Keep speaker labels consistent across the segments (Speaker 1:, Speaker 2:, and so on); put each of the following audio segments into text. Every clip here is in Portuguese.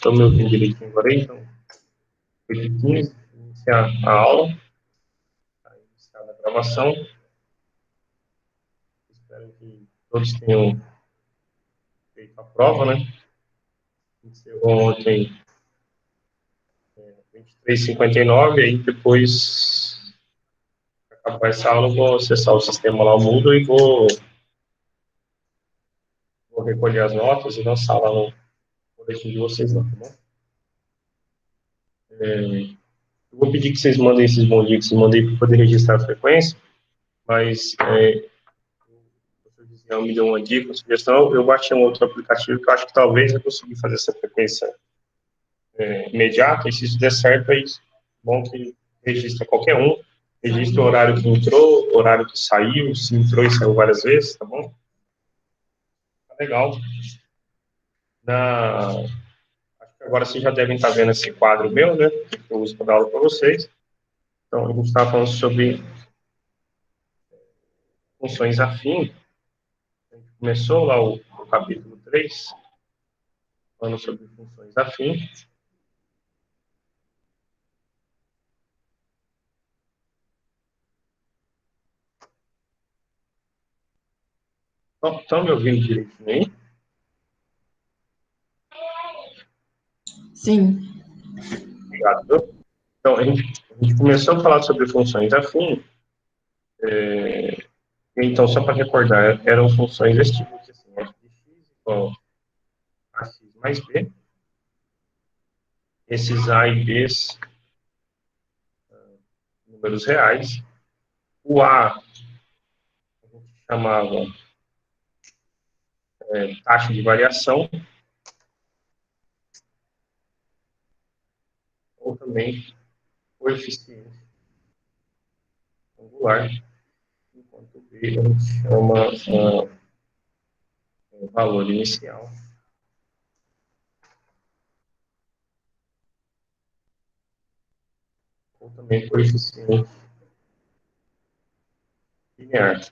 Speaker 1: Estão me ouvindo direitinho agora aí? Então, 8h15, iniciar a aula, iniciar a gravação. Espero que todos tenham feito a prova, né? Iniciou ontem 23h59, aí depois de acabar essa aula, eu vou acessar o sistema lá, mudo, e vou recolher as notas e lançar lá no boletim de vocês, não, tá bom? Eu vou pedir que vocês mandem esses bom dia que vocês mandem para poder registrar a frequência, mas o professor Gisel me deu uma dica, uma sugestão. Eu baixei um outro aplicativo que eu acho que talvez eu consiga fazer essa frequência imediata, e se isso der certo, é isso. Bom que registra qualquer um, registra o horário que entrou, o horário que saiu, se entrou e saiu várias vezes, tá bom? Tá legal. Acho que agora vocês já devem estar vendo esse quadro meu, né, que eu uso para dar aula para vocês. Então, a gente está falando sobre funções afins. A gente começou lá o capítulo 3, falando sobre funções afins. Estão me ouvindo direitinho aí?
Speaker 2: Sim.
Speaker 1: Obrigado. Então, a gente começou a falar sobre funções afins. Então, só para recordar, eram funções desse tipo, assim, f de x igual a x mais b. Esses a e b, números reais. O a, a gente chamava taxa de variação, ou também coeficiente angular, enquanto b a gente chama valor inicial. Ou também coeficiente linear.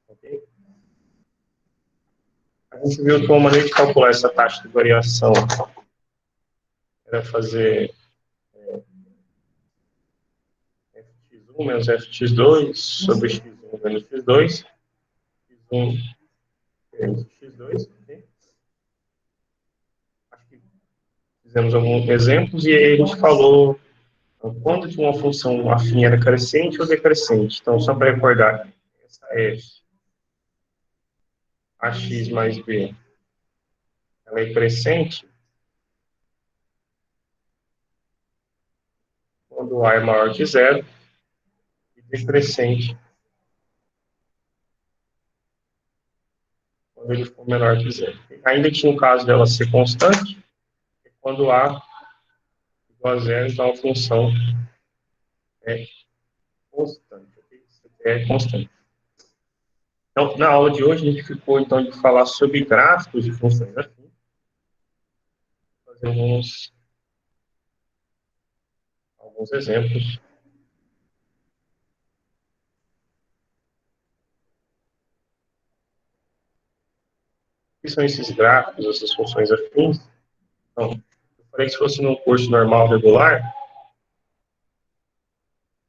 Speaker 1: Ok? A gente viu que uma maneira de calcular essa taxa de variação era fazer fx1 menos fx2 sobre x1 menos x2, x1 menos x2, ok? Acho que fizemos alguns exemplos, e aí a gente falou quando que uma função afim era crescente ou decrescente. Então, só para recordar, essa f, ax mais b, ela é crescente quando a é maior que zero, e decrescente quando ele for menor que zero. Ainda tinha o caso dela ser constante, quando a igual a zero, então a função é constante. Okay? Isso aqui é constante. Então, na aula de hoje, a gente ficou, então, de falar sobre gráficos de funções afins. Fazer alguns exemplos. O que são esses gráficos, essas funções afins? Então, eu falei que se fosse num curso normal, regular,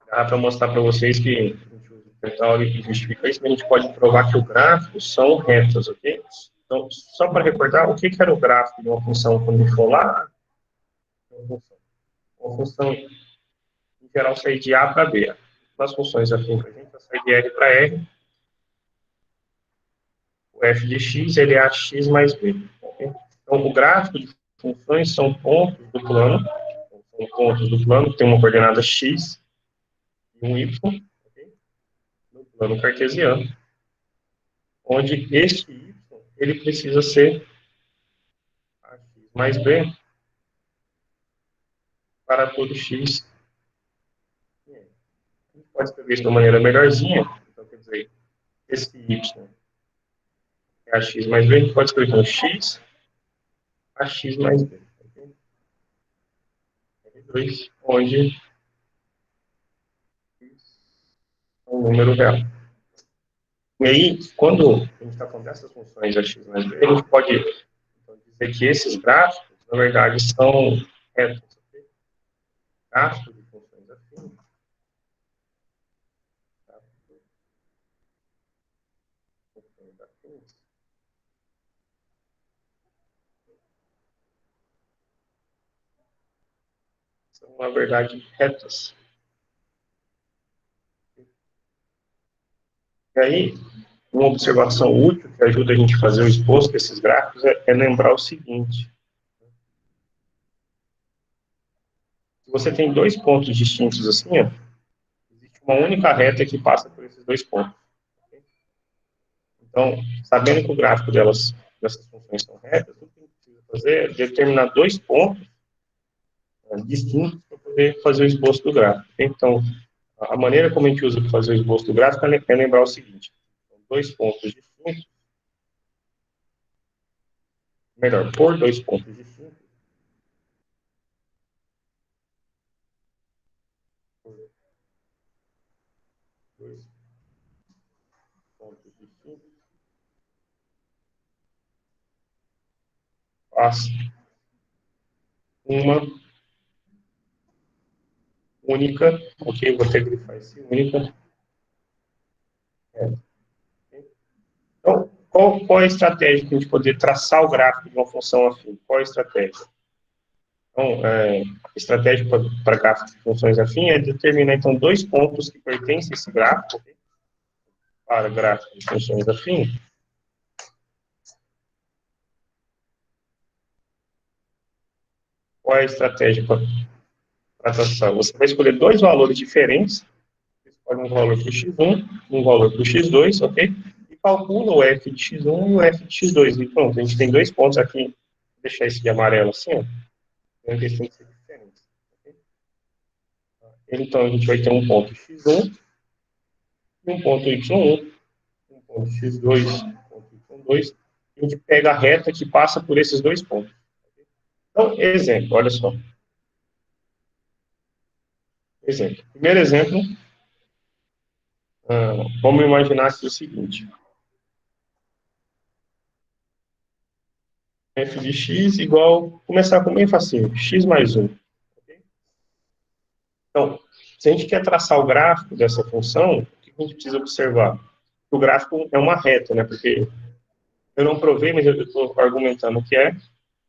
Speaker 1: dá para mostrar para vocês que a gente usa o mental e justifica isso, mas a gente pode provar que o gráfico são retas, ok? Então, só para recordar, o que era o gráfico de uma função quando a gente for lá? Uma função, em geral, sair de A para B. Nas funções afins, a gente vai sair de R para R. O f de x, ele é ax mais b. Okay? Então, o gráfico de funções são pontos do plano, que tem uma coordenada x e um y, okay? No plano cartesiano, onde este y, ele precisa ser ax mais b para todo x. A gente pode escrever isso de uma maneira melhorzinha. Então, quer dizer, esse y é ax mais b, a gente pode escrever como x, ax mais b. Okay? R2, onde é um número real. E aí, quando a gente está falando dessas funções ax mais b, a gente pode então, dizer que esses gráficos, na verdade, são retos. Okay? Gráfico de funções afins. Funções afins. São, na verdade, retas. E aí, uma observação útil que ajuda a gente a fazer o exposto desses gráficos é lembrar o seguinte. Se você tem dois pontos distintos assim, ó, existe uma única reta que passa por esses dois pontos. Okay? Então, sabendo que o gráfico dessas funções são retas, o que a gente precisa fazer é determinar dois pontos distintos para poder fazer o esboço do gráfico. Então, a maneira como a gente usa para fazer o esboço do gráfico é lembrar o seguinte: dois pontos distintos, melhor, por dois pontos distintos, dois pontos distintos, faz uma única, ok, vou ter que grifar esse única. Então, qual é a estratégia para a gente poder traçar o gráfico de uma função afim? Qual é a estratégia? Então, a estratégia para gráficos de funções afins é determinar, então, dois pontos que pertencem a esse gráfico, okay, para gráficos de funções afins. Qual é a estratégia para traçar? Você vai escolher dois valores diferentes, você escolhe um valor para o x1, um valor para o x2, ok? E calcula o f de x1 e o f de x2. E pronto, a gente tem dois pontos aqui. Vou deixar esse de amarelo assim, ó. Então, eles têm que ser diferentes. Okay? Então, a gente vai ter um ponto x1 e um ponto y1, um ponto x2, um ponto y2. A gente pega a reta que passa por esses dois pontos. Então, exemplo, olha só. Exemplo. Primeiro exemplo, vamos imaginar aqui o seguinte. F de x igual, começar com bem facinho, x mais 1. Okay? Então, se a gente quer traçar o gráfico dessa função, o que a gente precisa observar? O gráfico é uma reta, né? Porque eu não provei, mas eu estou argumentando que é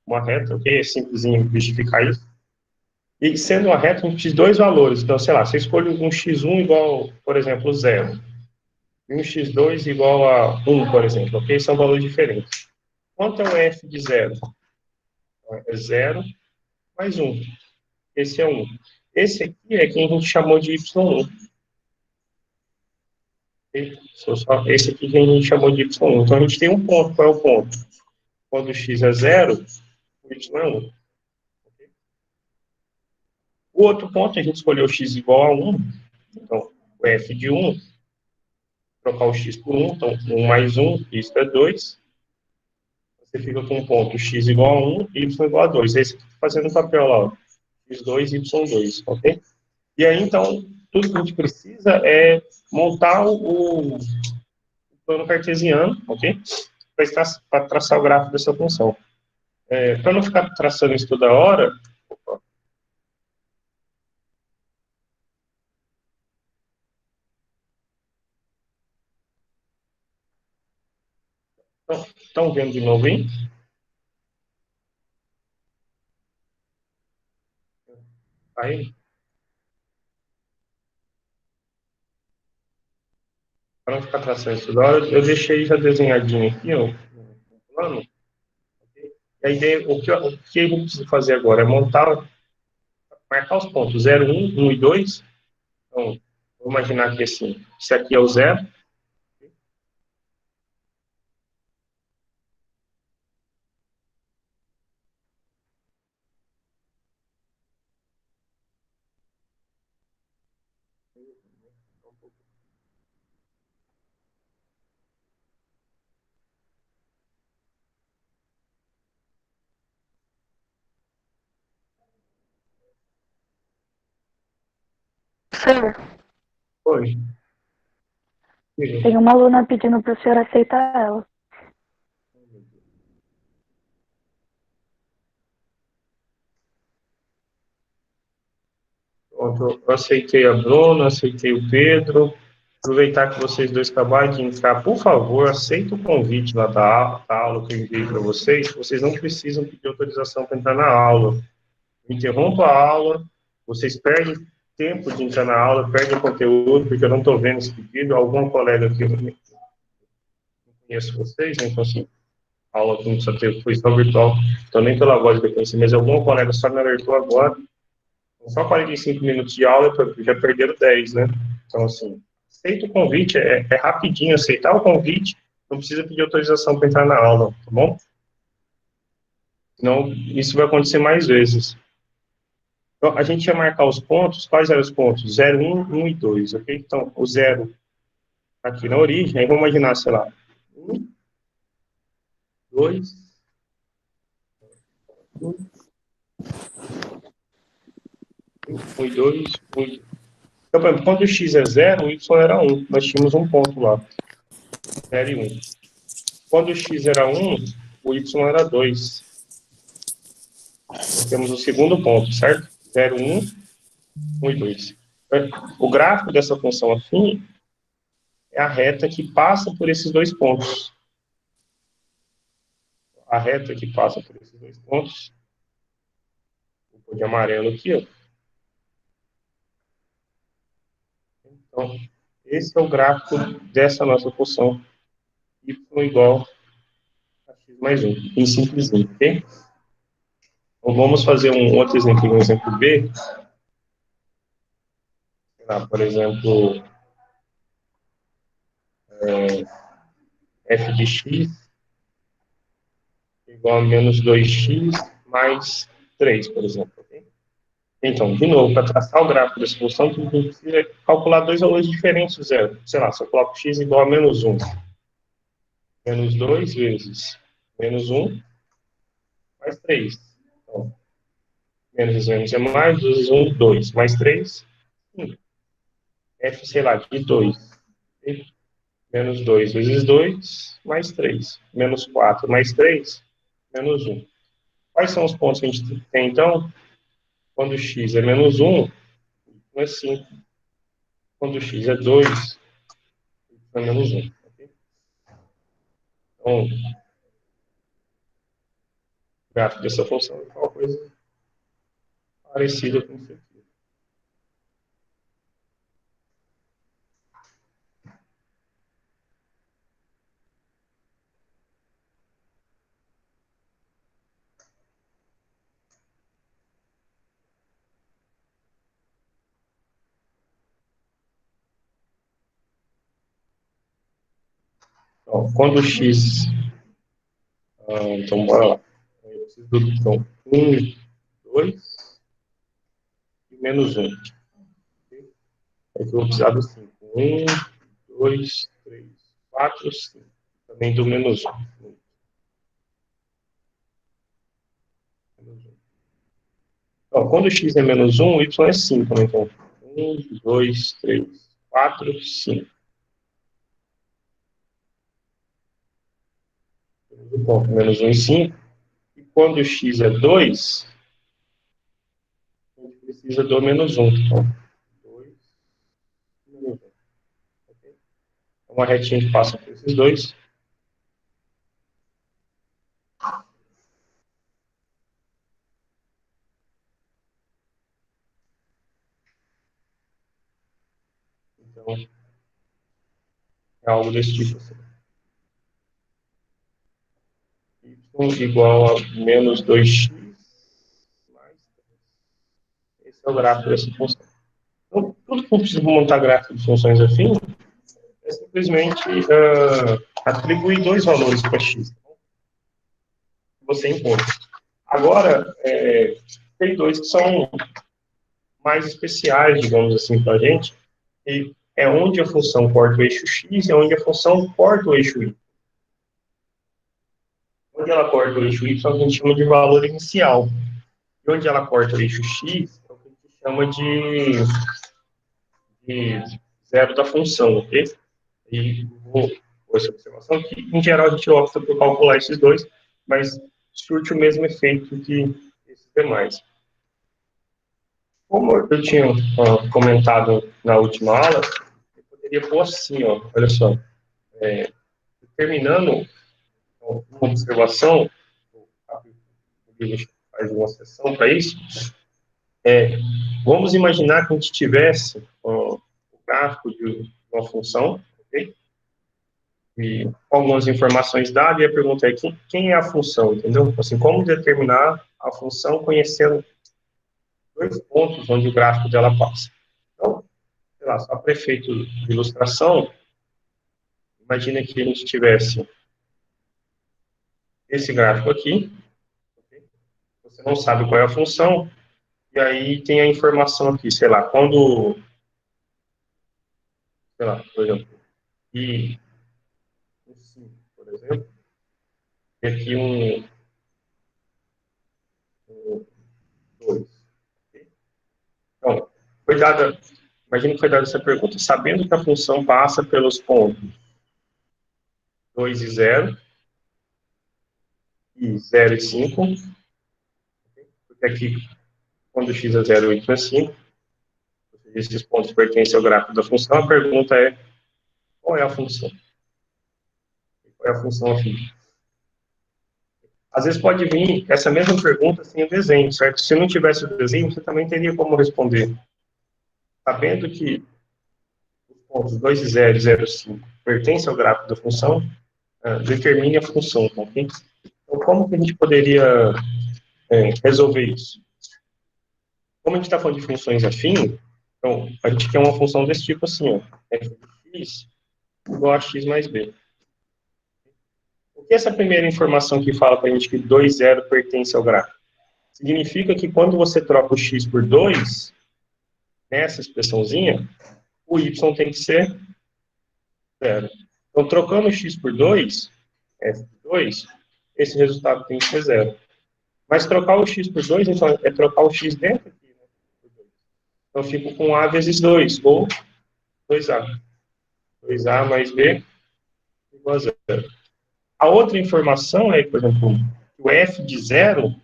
Speaker 1: uma reta, ok? É simplesinho justificar isso. E sendo uma reta, a gente precisa de dois valores. Então, sei lá, você escolhe um x1 igual, por exemplo, 0. E um x2 igual a 1, por exemplo, ok? São valores diferentes. Quanto é o f de 0? É 0 mais 1. Esse é 1. Esse aqui é quem a gente chamou de y1. Esse aqui que a gente chamou de y1. Então, a gente tem um ponto. Qual é o ponto? Quando x é 0, o y é 1. O outro ponto, a gente escolheu x igual a 1. Então, o f de 1, trocar o x por 1, então 1 mais 1, isso é 2. Você fica com um ponto x igual a 1 e y igual a 2. Esse aqui fazendo o papel lá, ó, x2 e y2, ok? E aí, então, tudo que a gente precisa é montar o plano cartesiano, ok? Para traçar o gráfico dessa função. Para não ficar traçando isso toda hora, estão vendo de novo aí? Aí, para não ficar traçando isso toda hora, eu deixei já desenhadinho aqui, ó, no plano. Okay? E a ideia, o que a gente precisa fazer agora é montar, marcar os pontos 0, 1, 1 e 2. Então, vou imaginar que assim, isso aqui é o 0.
Speaker 2: Professor,
Speaker 1: Oi.
Speaker 2: tem uma aluna pedindo para o senhor aceitar ela.
Speaker 1: Pronto, eu aceitei a Bruna, aceitei o Pedro. Aproveitar que vocês dois acabaram de entrar, por favor, aceita o convite lá da aula que eu enviei para vocês. Vocês não precisam pedir autorização para entrar na aula. Interrompa a aula, vocês perdem tempo de entrar na aula, perdem conteúdo, porque eu não estou vendo esse pedido. Algum colega aqui, eu não conheço vocês, né? Então, assim, a aula que não precisa ter foi só virtual, então nem pela voz eu conheci, mas algum colega só me alertou agora. Só 45 minutos de aula, já perderam 10, né? Então, assim, aceita o convite, é rapidinho aceitar o convite, não precisa pedir autorização para entrar na aula, tá bom? Senão, isso vai acontecer mais vezes. Então, a gente ia marcar os pontos, quais eram os pontos? 0, 1, 1 e 2, ok? Então, o 0 aqui na origem, aí vamos imaginar, sei lá, 1, 2, 1 e 2, 1 e 2. Então, por exemplo, quando o x é 0, o y era 1. Nós tínhamos um ponto lá, 0 e 1. Quando o x era 1, o y era 2. Nós temos o segundo ponto, certo? 0, 1, 1 e 2. O gráfico dessa função afim é a reta que passa por esses dois pontos. A reta que passa por esses dois pontos, vou pôr de amarelo aqui, ó. Então, esse é o gráfico dessa nossa função y igual a x mais 1, em simplesinho, ok? Então, vamos fazer um outro exemplo, um exemplo B. Por exemplo, f de x igual a menos 2x mais 3, por exemplo. Okay? Então, de novo, para traçar o gráfico dessa função, a gente precisa calcular dois valores diferentes do zero. Sei lá, se eu coloco x igual a menos 1, menos 2 vezes menos 1 mais 3. Então, menos é mais, 2 vezes 1, 2, mais 3, 5. F, sei lá, de 2. Okay? Menos 2 vezes 2, mais 3. Menos 4 mais 3, menos 1. Quais são os pontos que a gente tem, então? Quando x é menos 1, é 5. Quando x é 2, é menos 1. Okay? Então, o gráfico dessa função é uma coisa parecida com isso aqui. Então, quando x... então, bora lá. Eu preciso do então, 1, 2 e menos 1. Okay? Aí eu vou precisar do 5. 1, 2, 3, 4, 5. Também do menos 1. Então, quando x é menos 1, y é 5, né? Então, 1, 2, 3, 4, 5. Temos o ponto menos 1 e 5. E quando x é 2, a gente precisa do menos 1. Então, 2, menos 1. Okay? Uma retinha que passa por esses dois. Então, é algo desse tipo. Assim. Y igual a menos 2x mais 3. Esse é o gráfico dessa função. Então, tudo que eu preciso montar gráfico de funções afins é simplesmente atribuir dois valores para x. Você encontra. Agora, tem dois que são mais especiais, digamos assim, para a gente, e é onde a função corta o eixo x e onde a função corta o eixo y. Onde ela corta o eixo y, a gente chama de valor inicial. E onde ela corta o eixo x, é o que a gente chama de zero da função, ok? E vou essa observação que, em geral, a gente opta por calcular esses dois, mas surte o mesmo efeito que esses demais. Como eu tinha comentado na última aula, eu poderia pôr assim, ó, olha só, determinando uma observação, a gente faz uma sessão para isso, vamos imaginar que a gente tivesse o gráfico de uma função, ok? E algumas informações dadas, e a pergunta é quem é a função, entendeu? Assim, como determinar a função conhecendo dois pontos onde o gráfico dela passa. Então, sei lá, só para efeito de ilustração, imagina que a gente tivesse esse gráfico aqui, okay? Você não sabe qual é a função, e aí tem a informação aqui, sei lá, quando, sei lá, por exemplo, e um 5, por exemplo, e aqui um 2. Okay? Então, imagina que foi dada essa pergunta, sabendo que a função passa pelos pontos 2 e 0, e 0 e 5, porque aqui, quando x é 0 e y é 5, esses pontos pertencem ao gráfico da função, a pergunta é, qual é a função? Qual é a função afim? Às vezes pode vir essa mesma pergunta sem o desenho, certo? Se não tivesse o desenho, você também teria como responder. Sabendo que os pontos 2 e 0 e 0 e 5 pertencem ao gráfico da função, determine a função, ok? Então, como que a gente poderia resolver isso? Como a gente está falando de funções afins, então, a gente quer uma função desse tipo assim, ó, f de x igual a x mais b. O que é essa primeira informação que fala para a gente que 2, 0 pertence ao gráfico? Significa que quando você troca o x por 2, nessa expressãozinha, o y tem que ser 0. Então, trocando o x por 2, f de 2, esse resultado tem que ser 0. Mas trocar o x por 2, então, é trocar o x dentro aqui, né? Então, eu fico com a vezes 2, ou 2a. 2a mais b igual a 0. A outra informação é, por exemplo, o f de 0,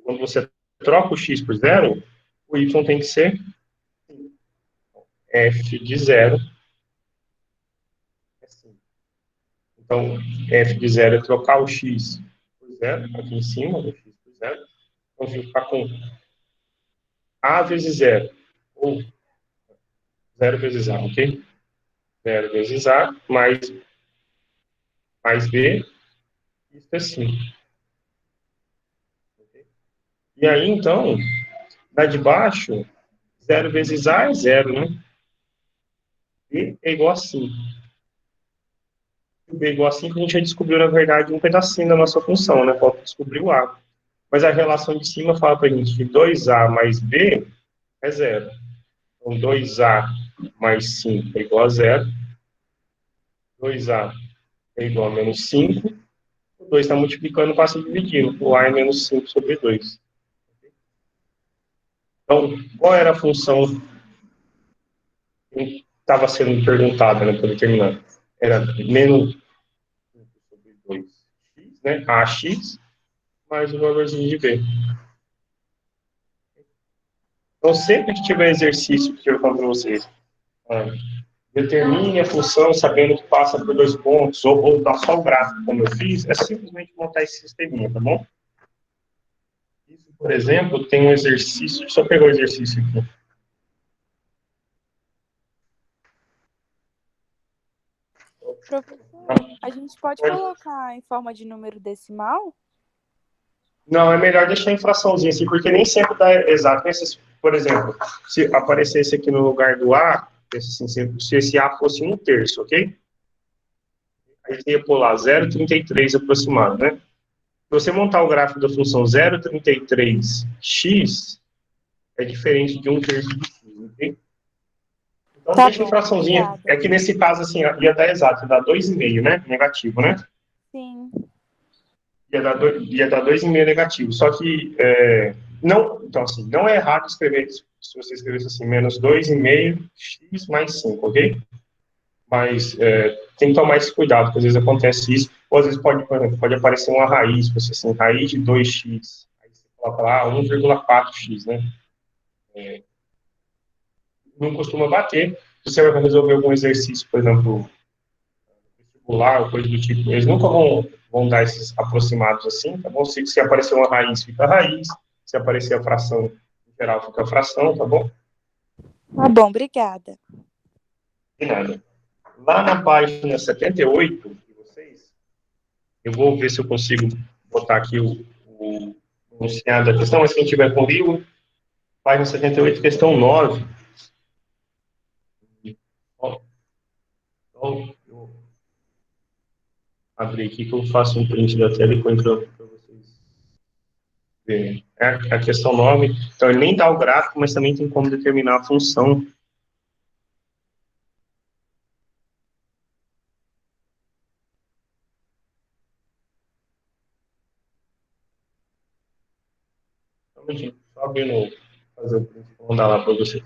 Speaker 1: quando você troca o x por 0, o y tem que ser f de 0 é 5. Então, f de 0 é trocar o x por 0, aqui em cima, o x por 0. Então, ficar com a vezes 0, ou 0 vezes a, ok? 0 vezes a, mais b, isso é 5. Okay? E aí, então, lá de baixo, 0 vezes a é 0, né? B é igual a 5. B é igual a 5, a gente já descobriu, na verdade, um pedacinho da nossa função, né? Falta descobrir o A. Mas a relação de cima fala para a gente que 2A mais B é 0. Então, 2A mais 5 é igual a 0. 2A é igual a menos 5. O 2 está multiplicando, passa dividindo. O A é menos 5 sobre 2. Então, qual era a função que estava sendo perguntada, né, para determinar? Era menos 5 sobre 2x, né? AX, mais o valorzinho de B. Então, sempre que tiver exercício que eu falo para vocês, determine a função sabendo que passa por dois pontos, ou dá só o gráfico, como eu fiz, é simplesmente montar esse sisteminha, tá bom? Isso, por exemplo, tem um exercício, deixa eu pegar o exercício aqui.
Speaker 3: Professor, a gente pode colocar em forma de número decimal?
Speaker 1: Não, é melhor deixar em fraçãozinha assim, porque nem sempre dá exato. Por exemplo, se aparecesse aqui no lugar do A, assim, se esse A fosse 1/3, ok? Aí você ia pular 0,33 aproximado, né? Se você montar o gráfico da função 0,33x, é diferente de 1/3 de x, ok? Então,
Speaker 3: Tá
Speaker 1: deixa em
Speaker 3: bom,
Speaker 1: fraçãozinha.
Speaker 3: obrigada.
Speaker 1: É que nesse caso, assim, ia dar exato, ia dar 2,5, né? Negativo, né?
Speaker 3: Sim.
Speaker 1: Ia dar 2,5 negativo. Só que, não, então, assim, não é errado escrever, se você escrevesse assim, menos 2,5x mais 5, ok? Mas tem que tomar esse cuidado, porque às vezes acontece isso, ou às vezes pode, por exemplo, pode aparecer uma raiz, você assim, raiz de 2x, aí você coloca lá 1,4x, né? não costuma bater. Se você vai resolver algum exercício, por exemplo, vestibular, ou coisa do tipo, eles nunca vão dar esses aproximados assim, tá bom? Se aparecer uma raiz, fica raiz. Se aparecer a fração, em geral, fica a fração, tá bom?
Speaker 3: Tá bom, obrigada.
Speaker 1: De nada. Lá na página 78 de vocês, eu vou ver se eu consigo botar aqui o enunciado da questão, mas quem tiver com o livro, página 78, questão 9. Ó, eu abrir aqui que eu faço um print da tela e põe para vocês verem. É a questão 9. Então, ele nem dá o gráfico, mas também tem como determinar a função. Só abrindo, fazer o print, vou mandar lá para você.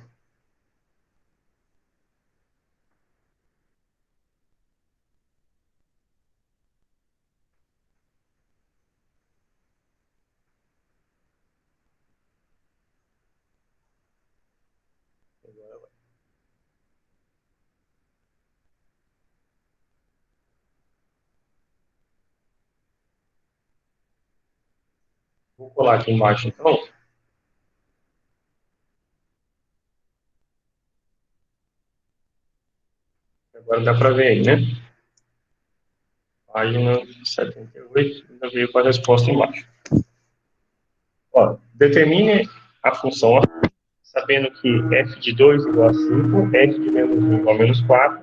Speaker 1: Vou colar aqui embaixo, então. Agora dá para ver aí, né? Página 78, ainda veio com a resposta embaixo. Ó, determine a função sabendo que f de 2 igual a 5, f de menos 1 igual a menos 4.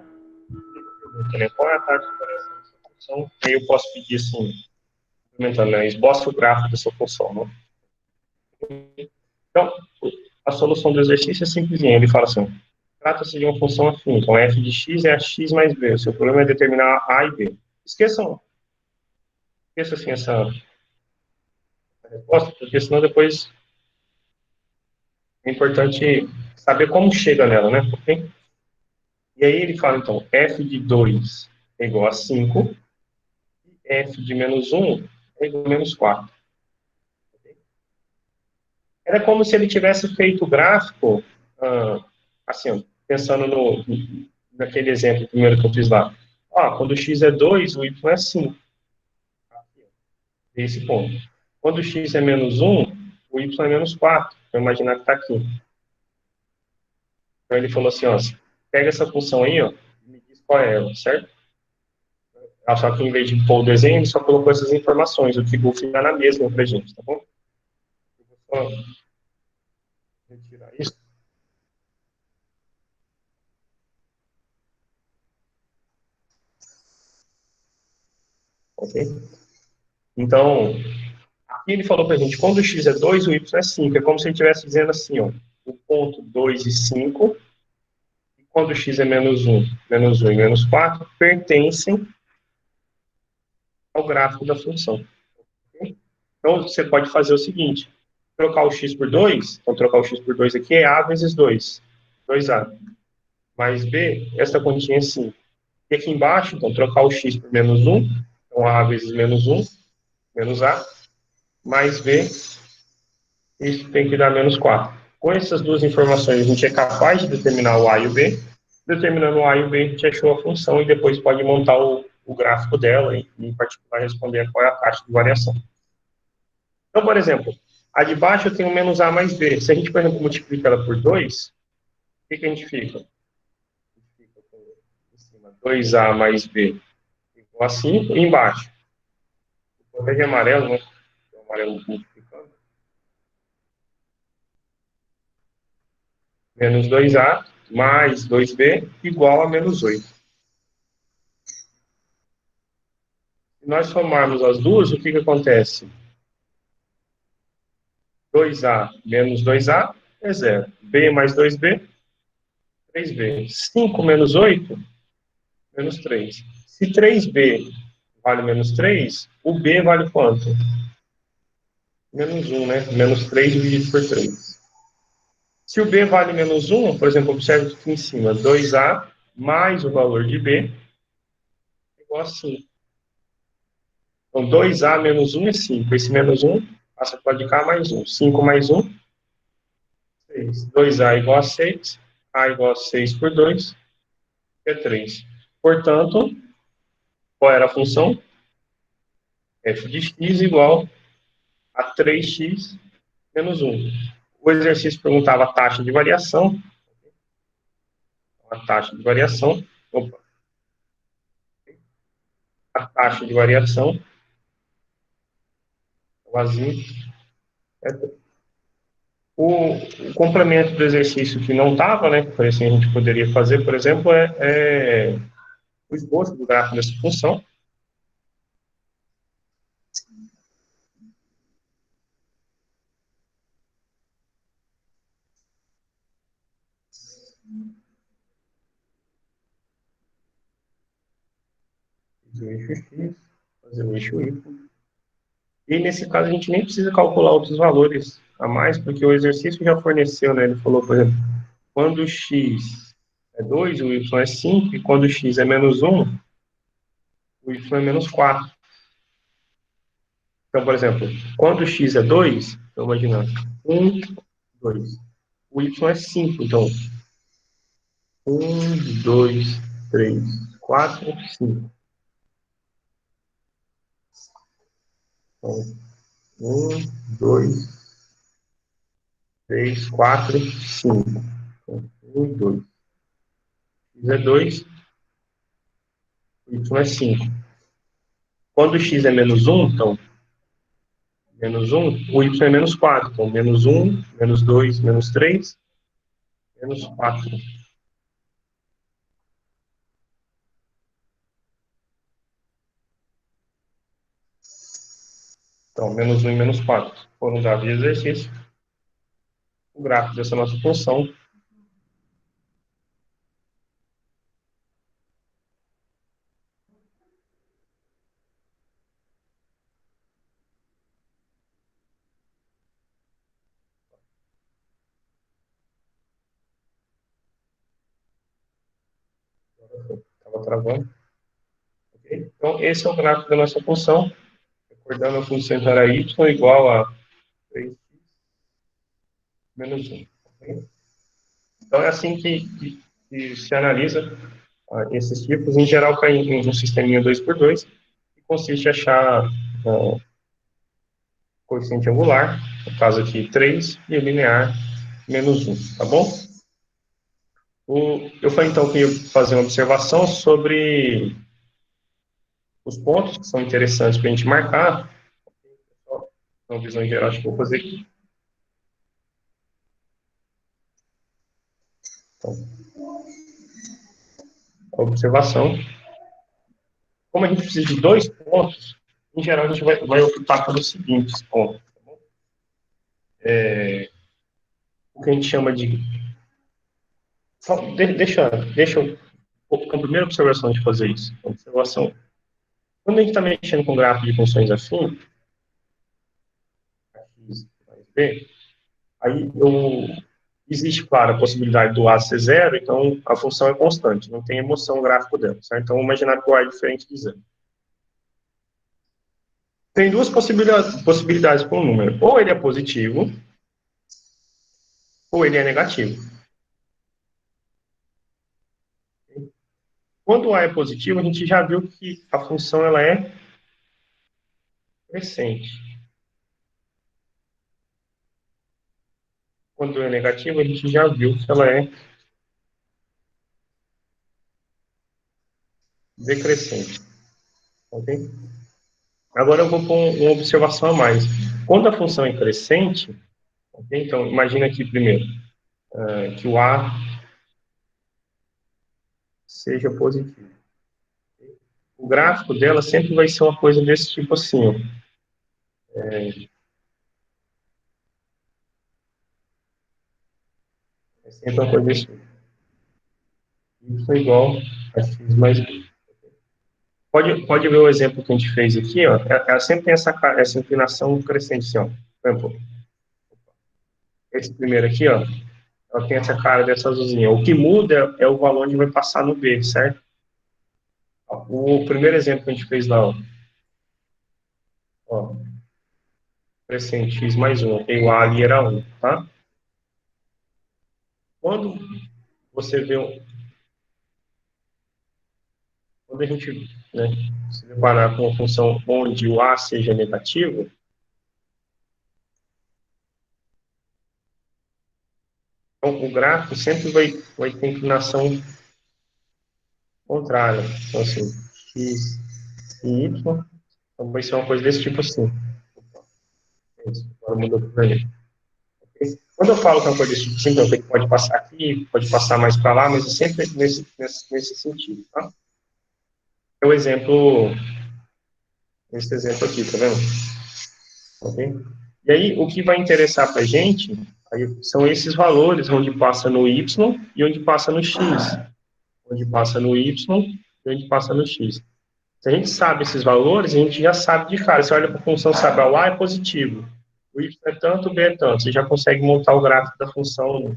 Speaker 1: Qual é a taxa de variação dessa função? Aí eu posso pedir assim, implementando, né? Esboce o gráfico dessa função, né? Então, a solução do exercício é simplesinha. Ele fala assim, trata-se de uma função afim. Então, f de x é a x mais b. O seu problema é determinar a e b. Esqueça assim essa resposta, porque senão depois é importante saber como chega nela, né? Okay? E aí ele fala, então, f de 2 é igual a 5, e f de menos 1 é igual a menos 4. Era como se ele tivesse feito o gráfico, assim, pensando naquele exemplo primeiro que eu fiz lá. Quando o x é 2, o y é 5. Esse ponto. Quando o x é menos 1, o y é menos 4. Vou imaginar que está aqui. Então ele falou assim, pega essa função aí, e me diz qual é ela, certo? Só que em vez de pôr o desenho, ele só colocou essas informações, o que vou ficar na mesma pra gente, tá bom? Eu vou só retirar isso. Ok? Então, aqui ele falou pra gente, quando o x é 2, o y é 5. É como se ele estivesse dizendo assim, o ponto 2 e 5, e quando o x é menos 1 e menos 4, pertencem ao gráfico da função. Okay? Então, você pode fazer o seguinte, trocar o x por 2, então trocar o x por 2 aqui é a vezes 2, 2a, mais b, essa continha é 5. E aqui embaixo, então, trocar o x por menos 1, então a vezes menos 1, menos a, mais b, isso tem que dar menos 4. Com essas duas informações, a gente é capaz de determinar o a e o b. Determinando o a e o b, a gente achou a função e depois pode montar o gráfico dela e, em particular, responder qual é a taxa de variação. Então, por exemplo, a de baixo eu tenho menos a mais b. Se a gente, por exemplo, multiplica ela por 2, o que a gente fica? A gente fica com, em cima, 2a mais b igual a 5, e embaixo, o colégio amarelo, né? O amarelo multiplicando, menos 2a mais 2b igual a menos 8. Se nós somarmos as duas, o que acontece? 2a menos 2a é 0. B mais 2b, 3b. 5 menos 8, menos 3. Se 3b vale menos 3, o b vale quanto? Menos 1, né? Menos 3 dividido por 3. Se o b vale menos 1, por exemplo, observe aqui em cima, 2a mais o valor de b é igual a 5. Então, 2a menos 1 é 5. Esse menos 1 passa para de cá mais 1. 5 mais 1, 6. 2A igual a 6, A igual a 6 por 2, que é 3. Portanto, qual era a função? F de x igual a 3x menos 1. O exercício perguntava a taxa de variação. A taxa de variação. Opa. A taxa de variação. Vazio. O complemento do exercício que não estava, né, que assim a gente poderia fazer, por exemplo, é o esboço do gráfico dessa função. Fazer o eixo X, fazer o eixo Y. E nesse caso a gente nem precisa calcular outros valores a mais, porque o exercício já forneceu, né? Ele falou, por exemplo, quando o x é 2, o y é 5, e quando o x é menos 1, o y é menos 4. Então, por exemplo, quando o x é 2, então imagina, 1, 2. O y é 5, então 1, 2, 3, 4, 5. Então, 1, 2, 3, 4, 5. Então, 1, 2. X é 2, y é 5. Quando o x é menos 1, então, menos 1, o y é menos 4. Então, menos 1, menos 2, menos 3, menos 4. Então, menos 1 e menos 4 foram dados de exercício. O gráfico dessa nossa função. Estava travando. Okay? Então, esse é o gráfico da nossa função. Recordando, a função era y igual a 3x menos 1. Okay? Então, é assim que se analisa esses tipos. Em geral, cai em um sisteminha 2x2, que consiste em achar coeficiente angular, no caso aqui 3, e o linear menos 1, tá bom? Eu falei então que ia fazer uma observação sobre os pontos que são interessantes para a gente marcar. Uma visão geral, acho que vou fazer aqui. Então, a observação. Como a gente precisa de 2 pontos, em geral a gente vai optar pelos seguintes pontos. Tá bom? O que a gente chama de... Deixa eu... A primeira observação de fazer isso. Observação. Quando a gente está mexendo com gráfico de funções afins, x mais b, aí existe, claro, a possibilidade do a ser zero, então a função é constante, não tem emoção gráfico dela, certo? Então, vamos imaginar que o a é diferente de zero. Tem duas possibilidades para um número. Ou ele é positivo, ou ele é negativo. Quando o a é positivo, a gente já viu que a função ela é crescente. Quando é negativo, a gente já viu que ela é decrescente. Ok? Agora eu vou pôr uma observação a mais. Quando a função é crescente, okay? Então imagina aqui primeiro que o a seja positivo. O gráfico dela sempre vai ser uma coisa desse tipo assim, ó. É sempre uma coisa desse tipo. Y igual a x mais b. Pode ver o exemplo que a gente fez aqui, ó. Ela sempre tem essa inclinação crescente, assim, ó. Por exemplo, esse primeiro aqui, ó, ela tem essa cara dessa azulzinha. O que muda é o valor onde vai passar no B, certo? O primeiro exemplo que a gente fez lá, ó, crescente x mais 1, ok? O A ali era 1, tá? Quando você vê, quando a gente, né, se deparar com uma função onde o A seja negativo, então o gráfico sempre vai ter inclinação contrária. Então, assim, x e y, então vai ser uma coisa desse tipo assim. Agora mudou para vermelho. Quando eu falo que é uma coisa desse tipo assim, então, que pode passar aqui, pode passar mais para lá, mas é sempre nesse sentido, tá? É o exemplo, esse exemplo aqui, tá vendo? Ok? E aí, o que vai interessar para a gente aí, são esses valores, onde passa no y e onde passa no x. Onde passa no y e onde passa no x. Se a gente sabe esses valores, a gente já sabe de cara. Você olha para a função, sabe, o a é positivo, o y é tanto, o b é tanto. Você já consegue montar o gráfico da função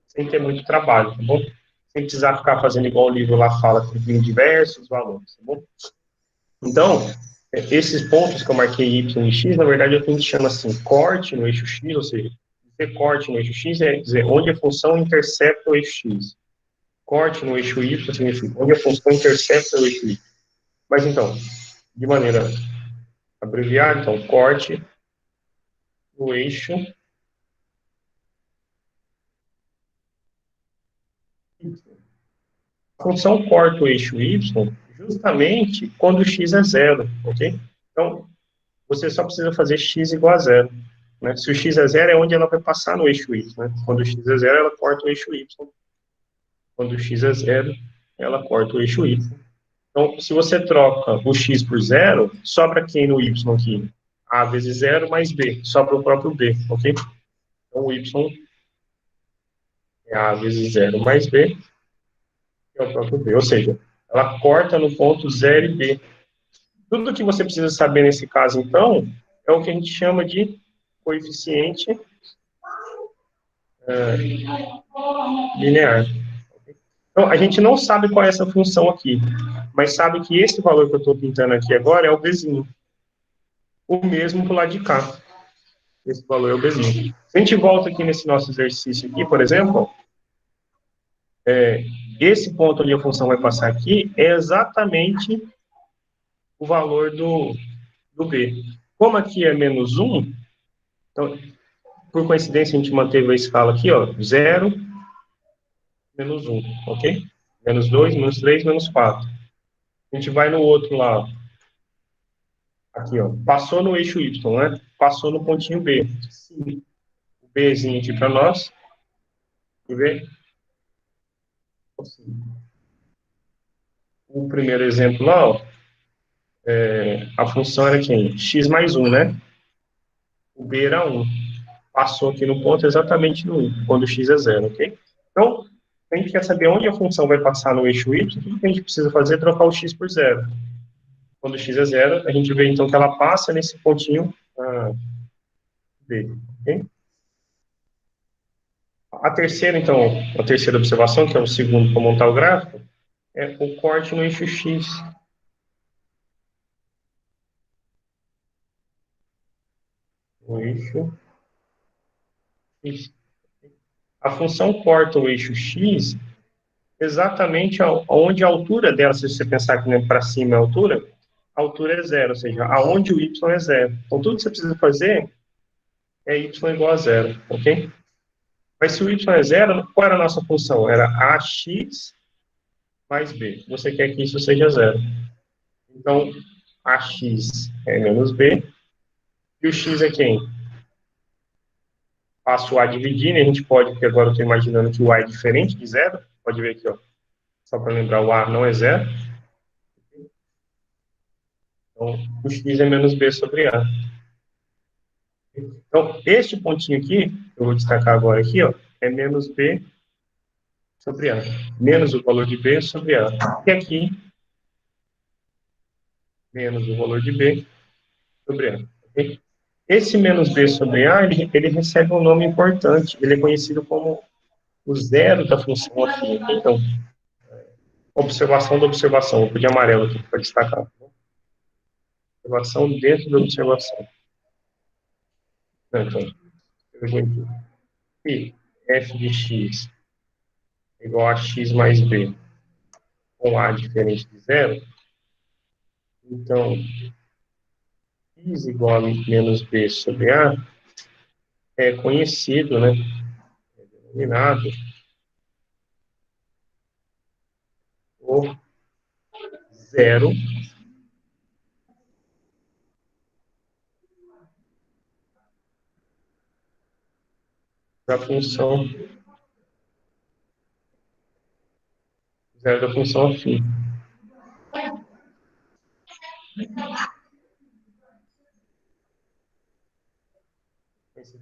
Speaker 1: sem ter muito trabalho, tá bom? Sem precisar ficar fazendo igual o livro lá fala, com diversos valores, tá bom? Então, esses pontos que eu marquei y e x, na verdade, é o que a gente chama assim, corte no eixo x, ou seja, ter corte no eixo x é dizer onde a função intercepta o eixo x. Corte no eixo y significa onde a função intercepta o eixo y. Mas então, de maneira abreviada, então, corte no eixo y. A função corta o eixo y justamente quando o x é zero, ok? Então, você só precisa fazer x igual a zero. Né? Se o x é zero, é onde ela vai passar no eixo y. Né? Quando o x é zero, ela corta o eixo y. Quando o x é zero, ela corta o eixo y. Então, se você troca o x por zero, sobra quem no y aqui? A vezes zero mais b, sobra o próprio b, ok? Então, o y é a vezes zero mais b, que é o próprio b. Ou seja, ela corta no ponto zero e b. Tudo que você precisa saber nesse caso, então, é o que a gente chama de coeficiente linear. Então, a gente não sabe qual é essa função aqui, mas sabe que esse valor que eu estou pintando aqui agora é o bzinho. O mesmo para o lado de cá. Esse valor é o bzinho. Se a gente volta aqui nesse nosso exercício aqui, por exemplo, esse ponto onde a função vai passar aqui é exatamente o valor do b. Como aqui é menos 1, então, por coincidência, a gente manteve a escala aqui, ó, 0, menos 1, ok? Menos 2, menos 3, menos 4. A gente vai no outro lá, aqui, ó, passou no eixo Y, né? Passou no pontinho B. Sim. O Bzinho aqui para nós. Quer ver? O primeiro exemplo lá, ó, a função era quem? X mais 1, né? O B era 1. Passou aqui no ponto exatamente no 1, quando x é 0, ok? Então, a gente quer saber onde a função vai passar no eixo Y, tudo que a gente precisa fazer é trocar o x por 0. Quando x é 0, a gente vê então que ela passa nesse pontinho B, ok? A terceira, então, a terceira observação, que é o segundo para montar o gráfico, é o corte no eixo X. No eixo X. A função corta o eixo X exatamente onde a altura dela, se você pensar que para cima é a altura é zero, ou seja, aonde o y é zero. Então, tudo que você precisa fazer é y igual a zero, ok? Mas se o y é zero, qual era a nossa função? Era ax mais b. Você quer que isso seja zero. Então, ax é menos b, e o x é quem? Passa o a dividindo, e a gente pode, porque agora eu estou imaginando que o a é diferente de zero, pode ver aqui, ó, só para lembrar, o a não é zero. Então, o x é menos b sobre a. Então, este pontinho aqui, eu vou destacar agora aqui, ó, é menos b sobre a. Menos o valor de b sobre a. E aqui, menos o valor de b sobre a. Okay? Esse menos b sobre a, ele recebe um nome importante. Ele é conhecido como o zero da função aqui. Então, observação da observação. Vou pedir amarelo aqui para destacar. Observação dentro da observação. Então, eu vou aqui. E f de x igual a x mais b com a diferente de zero, então, x igual a menos b sobre a é conhecido, né, é denominado por zero da função, zero da função afim.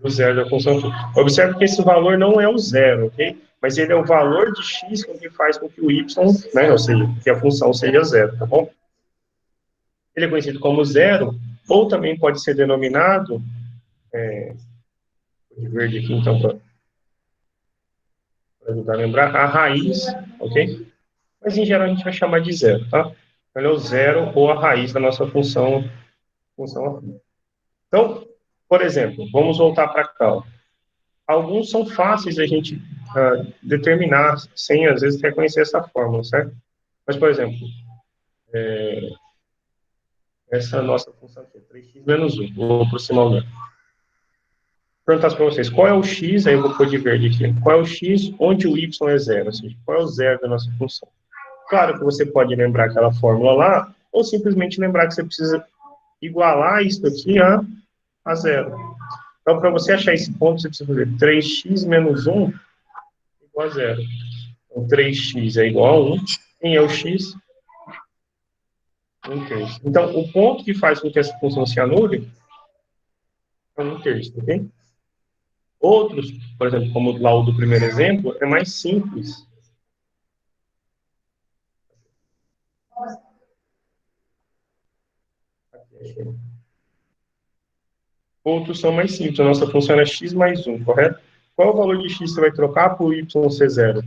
Speaker 1: Do zero da função afim. Observe que esse valor não é o zero, ok? Mas ele é o valor de x que faz com que o y, né, ou seja, que a função seja zero, tá bom? Ele é conhecido como zero, ou também pode ser denominado, de verde aqui, então, para ajudar a lembrar, a raiz, ok? Mas, em geral, a gente vai chamar de zero, tá? Ele é o zero ou a raiz da nossa função afim. Então, por exemplo, vamos voltar para cá. Ó. Alguns são fáceis a gente determinar, sem, às vezes, reconhecer essa fórmula, certo? Mas, por exemplo, essa nossa função aqui, 3x menos 1, vou aproximar o meu. Perguntar para vocês, qual é o x, aí eu vou pôr de verde aqui, qual é o x onde o y é zero, ou seja, qual é o zero da nossa função? Claro que você pode lembrar aquela fórmula lá, ou simplesmente lembrar que você precisa igualar isso aqui a zero. Então, para você achar esse ponto, você precisa fazer 3x menos 1 igual a zero. Então, 3x é igual a 1. Quem é o x? 1/3. Então, o ponto que faz com que essa função se anule é 1/3, ok? Outros, por exemplo, como lá o do primeiro exemplo, é mais simples. Outros são mais simples. A nossa função é x mais 1, correto? Qual é o valor de x que você vai trocar por y ser zero?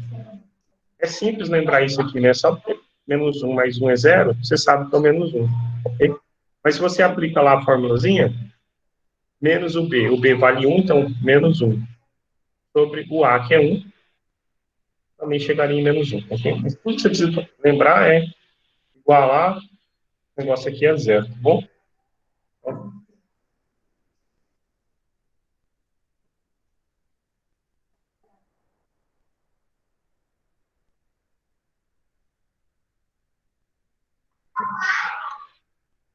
Speaker 1: É simples lembrar isso aqui, né? Só porque menos 1 mais 1 é zero, você sabe que é o menos 1, ok? Mas se você aplica lá a formulazinha, menos o b vale 1, então menos 1, sobre o a, que é 1, também chegaria em menos 1, ok? Mas tudo que você precisa lembrar é igualar o negócio aqui a zero, tá bom?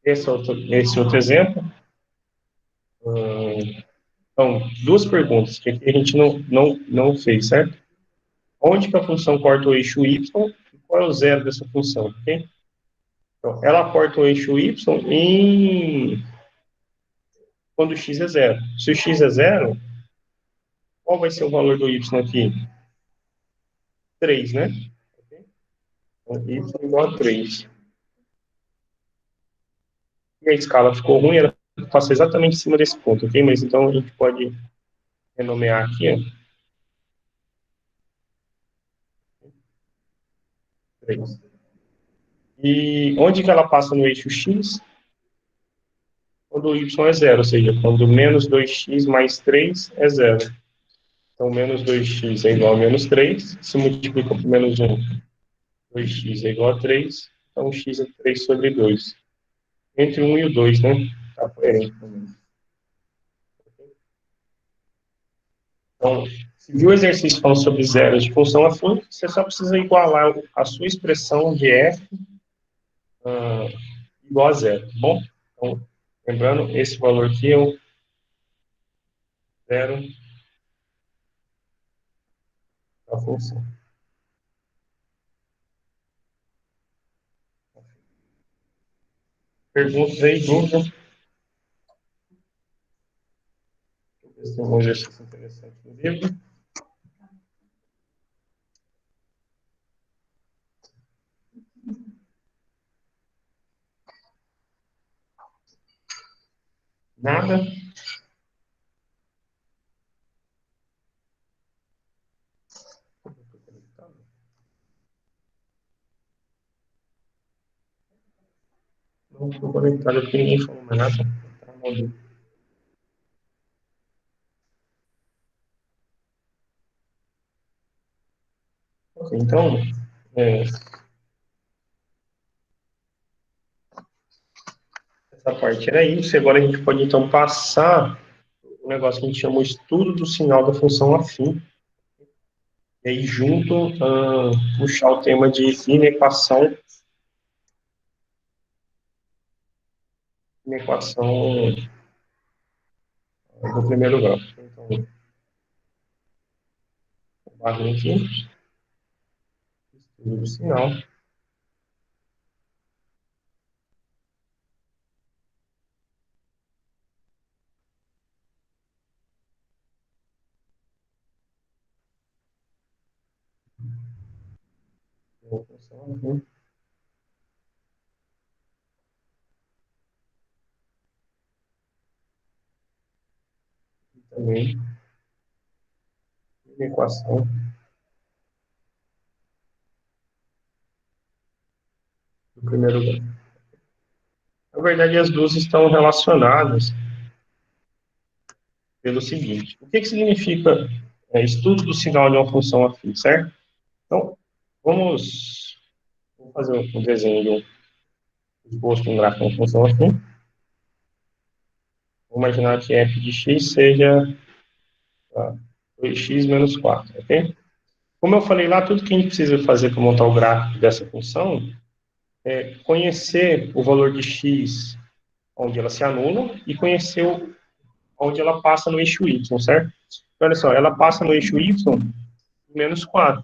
Speaker 1: Esse outro exemplo. Então, duas perguntas que aqui a gente não fez, certo? Onde que a função corta o eixo y e qual é o zero dessa função, ok? Então, ela corta o eixo y quando x é zero. Se o x é zero, qual vai ser o valor do y aqui? 3, né? Então, y igual a 3. E a escala ficou ruim, ela passa exatamente em cima desse ponto, ok? Mas então a gente pode renomear aqui, ó, 3. E onde que ela passa no eixo x? Quando o y é zero, ou seja, quando menos 2x mais 3 é zero. Então, menos 2x é igual a menos 3, se multiplica por menos 1, 2x é igual a 3, então x é 3 sobre 2. Entre o 1 e o 2, né? Está coerente também. Então, se viu o exercício falando sobre zeros de função afim, você só precisa igualar a sua expressão de f igual a zero, tá bom? Então, lembrando, esse valor aqui é o zero da função. Perguntas aí, dúvidas? Esse é um exercício interessante no livro. Nada? Não estou conectado porque ninguém falou mais nada. Tá, Então, essa parte era isso. Agora a gente pode, então, passar o negócio que a gente chama o estudo do sinal da função afim. E aí, junto, puxar o tema de inequação do primeiro grau. Então, barra aqui, estudo do sinal. Função afim. E também, inequação do primeiro grau. Na verdade, as duas estão relacionadas pelo seguinte. O que significa estudo do sinal de uma função afim, certo? Então, vamos fazer um desenho de um esboço de um gráfico de uma função afim. Vou imaginar que f de x seja 2x menos 4, ok? Como eu falei lá, tudo que a gente precisa fazer para montar o gráfico dessa função é conhecer o valor de x onde ela se anula e conhecer onde ela passa no eixo y, certo? Então, olha só, ela passa no eixo y menos 4.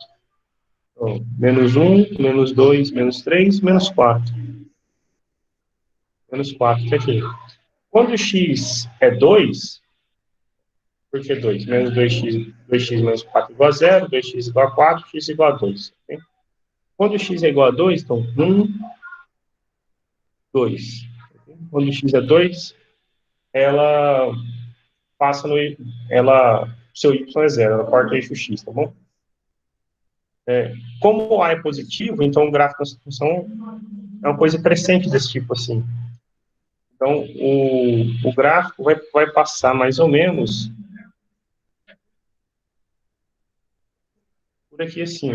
Speaker 1: Então, menos 1, menos 2, menos 3, menos 4. Menos 4 está aqui. Quando x é 2, por que 2? Menos 2x menos 4 igual a 0, 2x igual a 4, x igual a 2. Okay? Quando x é igual a 2, então 1, 2. Okay? Quando x é 2, ela passa no... seu y é 0, ela corta o eixo x, tá bom? Como o a é positivo, então o gráfico dessa função é uma coisa crescente desse tipo assim. Então, o gráfico vai passar mais ou menos por aqui assim.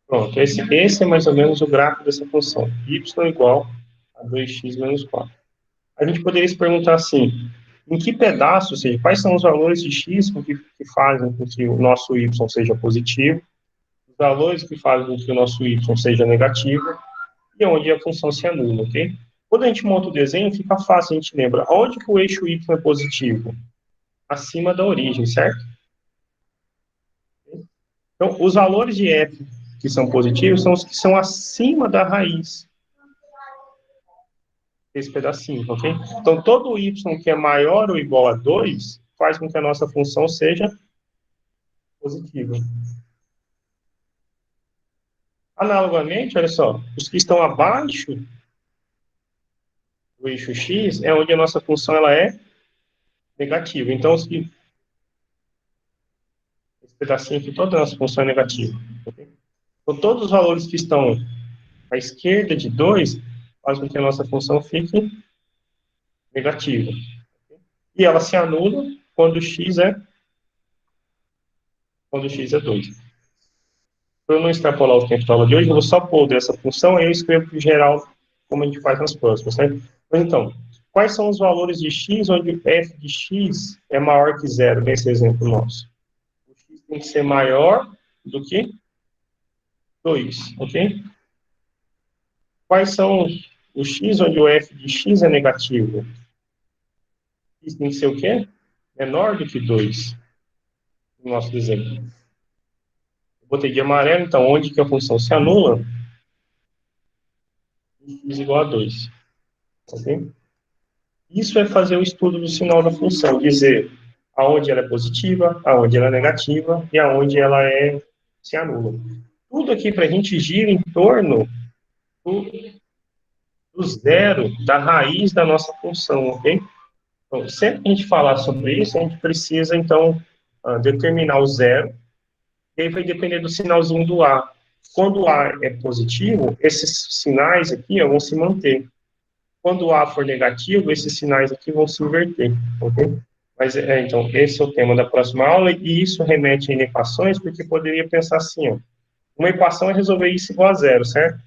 Speaker 1: Pronto, esse é mais ou menos o gráfico dessa função. Y igual a 2x menos 4. A gente poderia se perguntar assim, em que pedaço, ou seja, quais são os valores de x que fazem com que o nosso y seja positivo, os valores que fazem com que o nosso y seja negativo, e onde a função se anula, ok? Quando a gente monta o desenho, fica fácil, a gente lembra, onde que o eixo y é positivo? Acima da origem, certo? Então, os valores de f que são positivos são os que são acima da raiz. Esse pedacinho, ok? Então, todo y que é maior ou igual a 2 faz com que a nossa função seja positiva. Analogamente, olha só, os que estão abaixo do eixo x é onde a nossa função ela é negativa. Então, esse pedacinho aqui, toda a nossa função é negativa. Okay? Então, todos os valores que estão à esquerda de 2 fazem com que a nossa função fique negativa. E ela se anula quando x é 2. Para eu não extrapolar o tempo da aula de hoje, eu vou só pôr dessa função e eu escrevo em geral como a gente faz nas próximas, certo? Mas então, quais são os valores de x onde f de x é maior que 0, nesse exemplo nosso? O x tem que ser maior do que 2, ok? Quais são os x onde o f de x é negativo? X tem que ser o quê? Menor do que 2, no nosso exemplo. Eu botei de amarelo, então, onde que a função se anula? X igual a 2, ok? Isso é fazer o estudo do sinal da função, dizer aonde ela é positiva, aonde ela é negativa e aonde ela se anula. Tudo aqui para a gente gira em torno do zero, da raiz da nossa função, ok? Então, sempre que a gente falar sobre isso, a gente precisa, então, determinar o zero, e aí vai depender do sinalzinho do A. Quando o A é positivo, esses sinais aqui vão se manter. quando o A for negativo, esses sinais aqui vão se inverter, ok? Mas, então, esse é o tema da próxima aula, e isso remete a inequações, porque poderia pensar assim, ó, uma equação é resolver isso igual a zero, certo?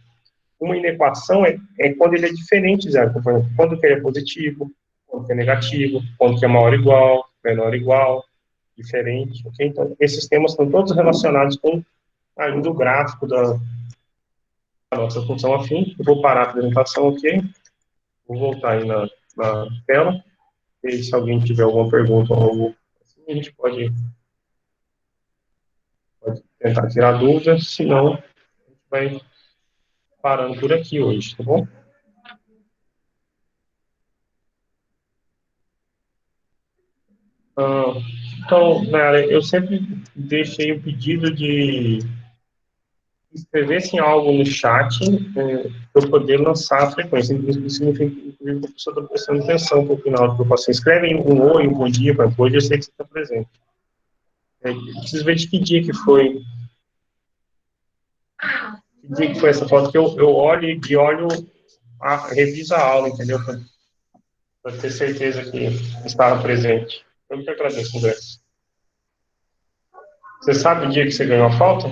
Speaker 1: Uma inequação é quando ele é diferente de zero, por exemplo, quando que ele é positivo, quando que é negativo, quando que é maior ou igual, menor ou igual, diferente, ok? Então, esses temas estão todos relacionados com ainda o gráfico da nossa função afim. Eu vou parar a apresentação, ok? Vou voltar aí na tela, e se alguém tiver alguma pergunta ou algo assim, a gente pode tentar tirar dúvidas, senão a gente vai parando por aqui hoje, tá bom? Ah, então, Nara, eu sempre deixei o pedido de escrevessem algo no chat para eu poder lançar a frequência. Isso significa que o professor está prestando atenção um pouco na hora que eu faço. Escrevem um oi, um bom dia, para hoje eu sei que você está presente. Preciso ver de que dia que foi. Que dia que foi essa foto que eu olho e olho, reviso a aula, entendeu? Para ter certeza que estava presente. Eu muito agradeço, André. Você sabe o dia que você ganhou a falta?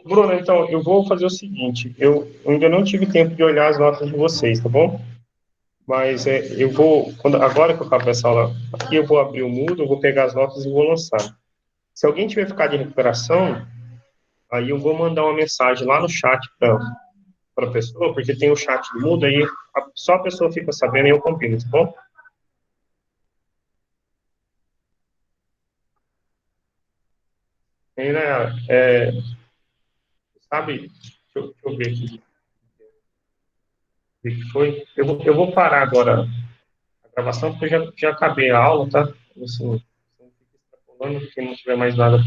Speaker 1: Bruno, então, eu vou fazer o seguinte, eu ainda não tive tempo de olhar as notas de vocês, tá bom? Mas eu vou, agora que eu acabo essa aula aqui, eu vou abrir o Moodle, eu vou pegar as notas e vou lançar. Se alguém tiver ficado de recuperação, aí eu vou mandar uma mensagem lá no chat para a pessoa, porque tem o chat do Moodle, aí só a pessoa fica sabendo e eu combino, tá bom? E, né, sabe, deixa eu ver aqui o que foi. Eu vou parar agora a gravação, porque eu já acabei a aula, tá? Assim, não fica extrapolando, porque não tiver mais nada